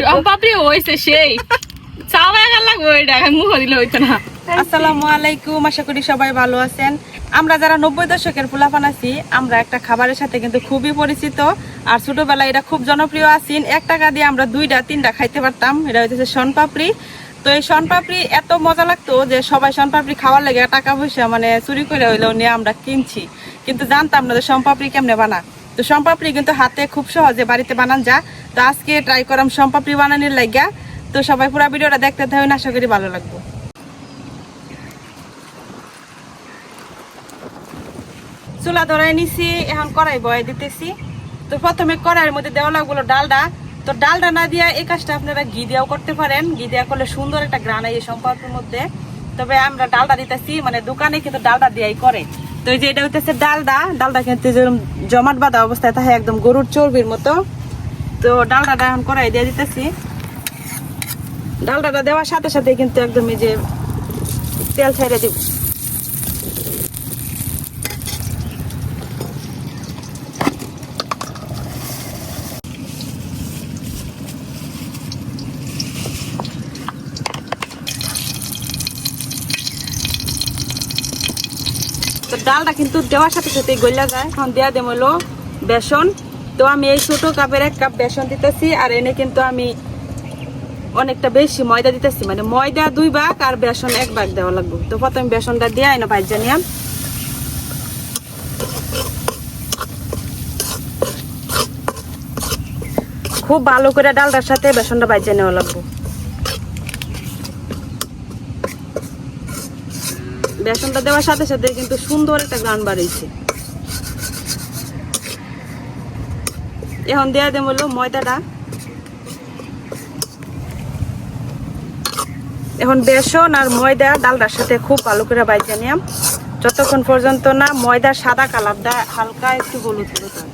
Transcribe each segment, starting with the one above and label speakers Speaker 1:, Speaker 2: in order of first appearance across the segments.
Speaker 1: সম্পাপড়ি হইছে সেই চাওয়া গেল লাগবে ওইটা মুখ দিলে হইতো না।
Speaker 2: আসসালামু আলাইকুম, আশা করি সবাই ভালো আছেন। আমরা যারা 90 দশকের পোলাপান আছি, আমরা একটা খাবারের সাথে কিন্তু খুবই পরিচিত। আর ছোটবেলায় এটা খুব জনপ্রিয় আছেন। 1 টাকা দিয়ে আমরা 2টা 3টা খাইতে পারতাম। এটা হচ্ছে শনপাপড়ি। তো এই শনপাপড়ি এত মজা লাগতো যে সবাই শনপাপড়ি খাওয়ার লেগে টাকা পয়সা মানে চুরি করে হইলেও নিয়ে আমরা কিনছি, কিন্তু জানতাম না যে শনপাপড়ি কেমনে বানা। তো শনপাপড়ি কিন্তু হাতে খুব সহজে বাড়িতে বানান যা। তো আজকে ট্রাই করাম শনপাপড়ি বানানোর লাগিয়া। তো সবাই পুরো ভিডিওটা দেখতে থাকুন, আশা করি ভালো লাগবে। চুলা ধরাই নিছি, এখন কড়াই বয়ে দিতেছি। তো প্রথমে কড়াইয়ের মধ্যে দেওয়া লাগলো ডালডা। তো ডালডা না দিয়া এই কাজটা আপনারা ঘি দিয়েও করতে পারেন। ঘি দেওয়া করলে সুন্দর একটা গ্রান এই সম্পর্কের মধ্যে। তবে আমরা ডালডা দিতেছি, মানে দোকানে কিন্তু ডালডা দিয়াই করে। তো এই যে এটা হইতেছে ডালডা কিন্তু জমাট বাঁধা অবস্থায় থাকে একদম গরুর চর্বির মতো। তো ডালডাটা এখন কড়াই দিয়ে দিতেছি। ডালডাটা দেওয়ার সাথে সাথে কিন্তু একদম এই যে তেল ছেড়ে দিব। তো ডালটা কিন্তু দেওয়ার সাথে সাথে গলা যায়। এখন দেওয়া দেব হলো বেসন। তো আমি এই ছোট কাপের 1 কাপ বেসন দিতেছি। আর এনে কিন্তু আমি অনেকটা বেশি ময়দা দিতেছি, মানে ময়দা 2 ভাগ আর বেসন 1 ভাগ দেওয়া লাগবে। তো প্রথমে বেসনটা দিয়ে এনে ভাজা নিলাম। খুব ভালো করে ডালটার সাথে বেসনটা ভাজা নেওয়া লাগবে। বেসনটা দেওয়ার সাথে সাথে কিন্তু সুন্দর একটা গান বাড়িয়েছে। এখন দেওয়া দেব হলো ময়দাটা। এখন বেসন আর ময়দা ডালটার সাথে খুব ভালো করে বাইজে নিলাম, যতক্ষণ পর্যন্ত না ময়দার সাদা কালারটা হালকা একটু হলুদ হলুদ হয়।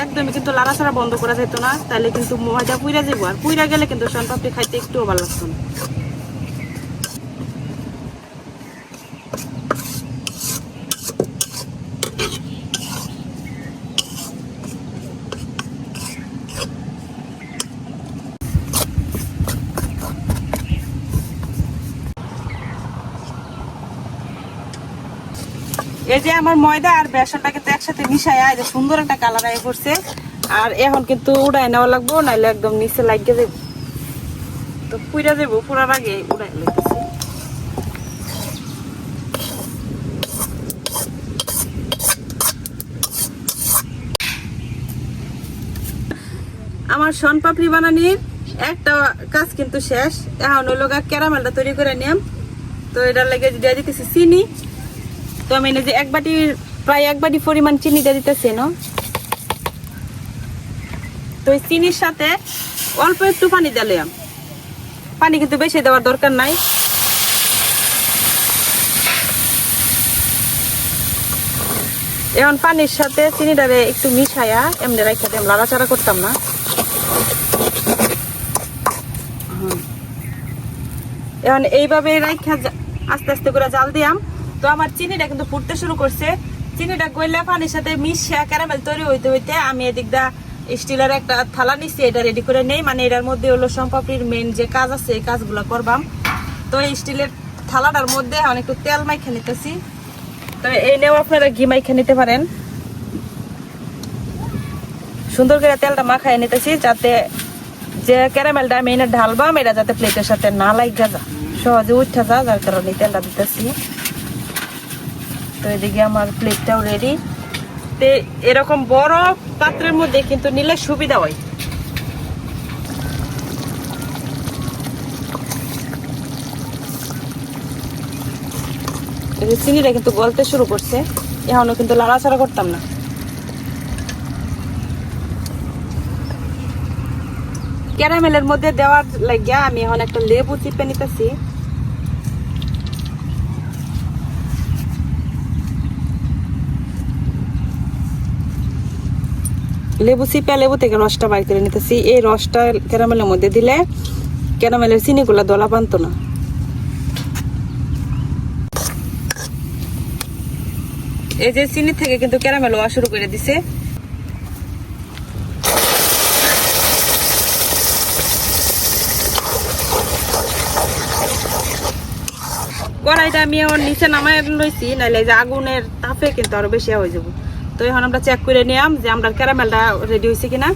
Speaker 2: একদমই কিন্তু লাড়াচাড়া বন্ধ করা যেত না, তাহলে কিন্তু ময়দা পুইরা যাবো। আর পুইরা গেলে কিন্তু শনপাপড়ি খাইতে একটুও ভালো লাগতো না। এই যে আমার ময়দা আর বেসনটা কিন্তু একসাথে মিশাইয়া এই যে সুন্দর একটা কালার আয় করছে। আর এখন কিন্তু উড়াই নেওয়া লাগবো, নাইলে একদম নিচে লাগিয়ে দেবো। তো পুইরা দেবো, পুরার আগে উড়াই লাগতেছে। আমার শনপাপড়ি বানানির একটা কাজ কিন্তু শেষ। এখন হলো ক্যারামেলটা তৈরি করে নিলাম। তো এটার লেগে দিয়ে দিতেছি চিনি। তো আমি যে প্রায় 1 বাটি পরিমাণ চিনি দিয়ে দিতেছি না। তো এই চিনির সাথে অল্প একটু পানি দিলাম। পানি কিন্তু বেশি দেওয়ার দরকার নাই। এখন পানির সাথে চিনিটারে একটু মিশাইয়া এমনি রাখা দিলাম, লাড়াচাড়া করতাম না। এখন এইভাবে রাখা আস্তে আস্তে করে জাল দিয়াম। তো আমার চিনিটা কিন্তু ফুটতে শুরু করছে। চিনিটা গইলে পানির সাথে মিশিয়া ক্যারামেল তৈরি হইতে হইতে আমি এদিক দা স্টিলের একটা থালা নিচ্ছি, এটা রেডি করে নেই। মানে এটার মধ্যে হলো শনপাপড়ির মেন যে কাজ আছে এই কাজগুলো করবাম। তো এই স্টিলের থালাটার মধ্যে এখন একটু তেল মাইখা নিতেছি। তো এই নেও আপনারা ঘি মাইখা নিতে পারেন। সুন্দর করে তেলটা মাখাই নিতেছি, যাতে যে ক্যারামেলটা আমি এনে ঢালবাম এটা যাতে প্লেটের সাথে না লাগা যা, সহজে উঠা যা, যার কারণে তেলটা দিতেছি। তো এদিকে আমার প্লেটটাও রেডি। তো এরকম বড় পাত্রের মধ্যে কিন্তু নিলে সুবিধা হয়। চিনিটা কিন্তু গলতে শুরু করছে, এখনো কিন্তু লাড়াচাড়া করতাম না। ক্যারামেলের মধ্যে দেওয়ার লাগিয়া আমি এখন একটা লেবু চিপে নিতেছি। লেবু চিপে লেবু থেকে রসটা বাইর করে নিতেছি। এই রসটা ক্যারামেলের মধ্যে দিলে ক্যারামেলের চিনিগুলা দলা বানতো না। এই যে চিনি থেকে কিন্তু ক্যারামেল হওয়া শুরু করে দিছে। কড়াইটা আমি এখন নিচে নামাই লইছি, নাইলে যে আগুনের তাপে কিন্তু আরো বেশি হয়ে যাবো। তো এখন আমরা চেক করে নিলাম যে আমরা ক্যারামেলটা রেডি হয়েছে কিনা।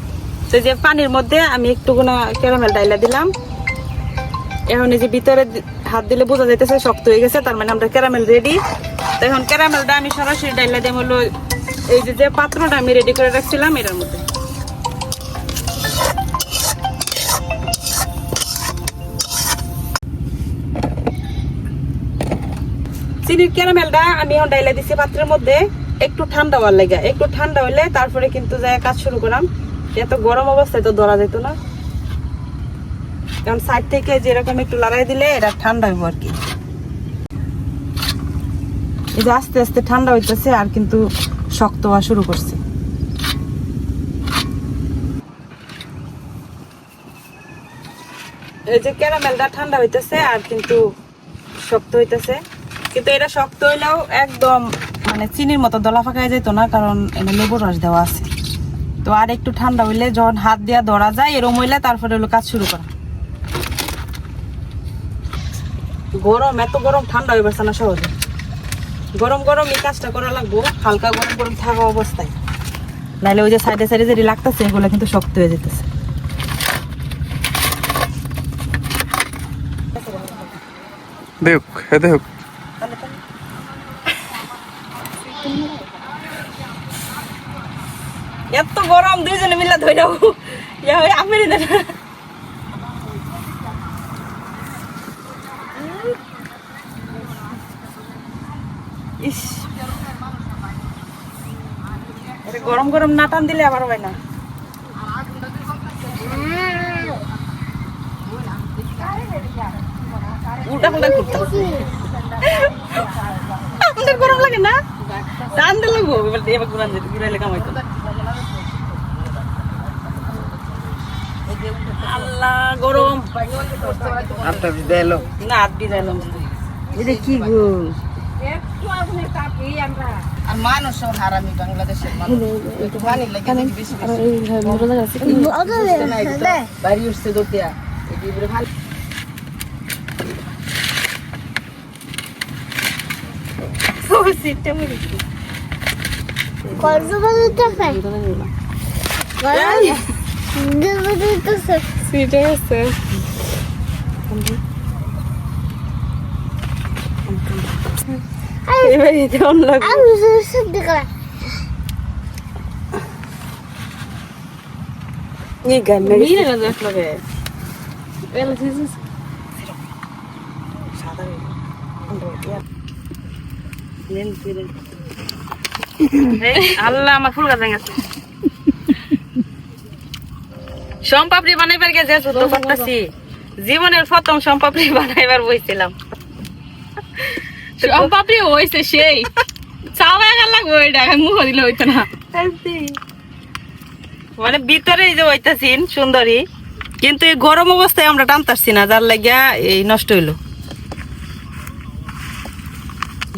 Speaker 2: তো যে পানির মধ্যে আমি একটুকুনা ক্যারামেল ডাইলা দিলাম। এখন এই যে ভিতরে হাত দিলে বোঝা যাইতেছে শক্ত হয়ে গেছে, তার মানে আমরা ক্যারামেল রেডি। তো এখন ক্যারামেলটা আমি সরাসরি ডাইলা দিয়ে হলো এই যে পাত্রটা আমি রেডি করে রাখছিলাম এটার মধ্যে। চিনির ক্যারামেলটা আমি এখন ডাইলা দিছি পাত্রের মধ্যে, একটু ঠান্ডা হওয়ার লাগে। একটু ঠান্ডা হইলে তারপরে কিন্তু যায় কাজ শুরু করলাম। এত গরম অবস্থায় তো ধরা যেত না, কারণ সাইড থেকে যেরকম একটু লড়াই দিলে এটা ঠান্ডা হইব আর কি। এই যে আস্তে আস্তে ঠান্ডা হইতেছে আর কিন্তু শক্ত হওয়া শুরু করছে। এই যে ক্যারামেলটা ঠান্ডা হইতেছে আর কিন্তু শক্ত হইতেছে, কিন্তু এটা শক্ত হইলেও একদম মানে চিনির মতো দলা ফাঁকায় যেত না, কারণ এটা লেবুর রস দেওয়া আছে। তো আর একটু ঠান্ডা হইলে যখন হাত দিয়া ধরা যায় এরম হইলে তারপরে হলো কাজ শুরু করা। গরম, এত গরম ঠান্ডা হয়ে পারছে না সহজে। গরম গরম এই কাজটা করা লাগবো, হালকা গরম গরম থাকা অবস্থায়, নাইলে ওই যে সাইডে সাইডে যেটি লাগতেছে এগুলো কিন্তু শক্ত হয়ে যেতেছে।
Speaker 3: দেখ দেখ
Speaker 2: এত গরম দুইজনে মিলে ধরে আমি ইস, এটা গরম গরম না টান দিলে আবার হয় না। উল্টা পাল্টা করতে আপনাদের গরম লাগে না? টান দিলে গো এবার ঘুরান যেতে ঘুরাইলে কামাইতো। আল্লাহ গরম,
Speaker 4: আপনার দিলো
Speaker 2: না হাত বিজাইলাম।
Speaker 4: এটা কি গো? আর মানুষ হারামি বাংলাদেশের মানুষ একটু পানি লাগে বেশি বাড়ি উঠছে দতিয়া ভালো। আল্লাহ আমার ফুল গাছ আছে সম্পাপড়ি বানাইবার গেছে তো করতেছি। জীবনের প্রথম সম্পাপড়ি বানাইবার বইছিলাম।
Speaker 1: সম্পাপড়ি হয়েছে সেই চাওয়া গেল লাগবো, এটা মুখ দিলে হইতো না।
Speaker 2: মানে ভিতরে যে হইতাছিন সুন্দরী, কিন্তু এই গরম অবস্থায় আমরা টানতাছি না, যার লাগিয়া এই নষ্ট হইলো।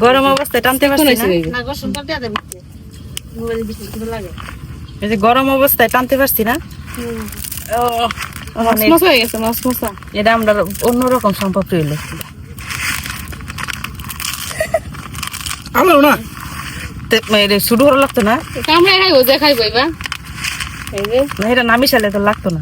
Speaker 2: গরম অবস্থায় টানতে পারছি না, এই যে গরম অবস্থায় টানতে পারছি না।
Speaker 1: মসমস হয়ে গেছে, মসমসা।
Speaker 2: এটা আমরা অন্যরকম সম্পাপড়ি হইলো।
Speaker 3: আলো না
Speaker 2: শুরু করা লাগতো না,
Speaker 1: কামড়ে খাইবো যে খাইবো এবার। এই যে
Speaker 2: এটা নামি সালে তো লাগতো না।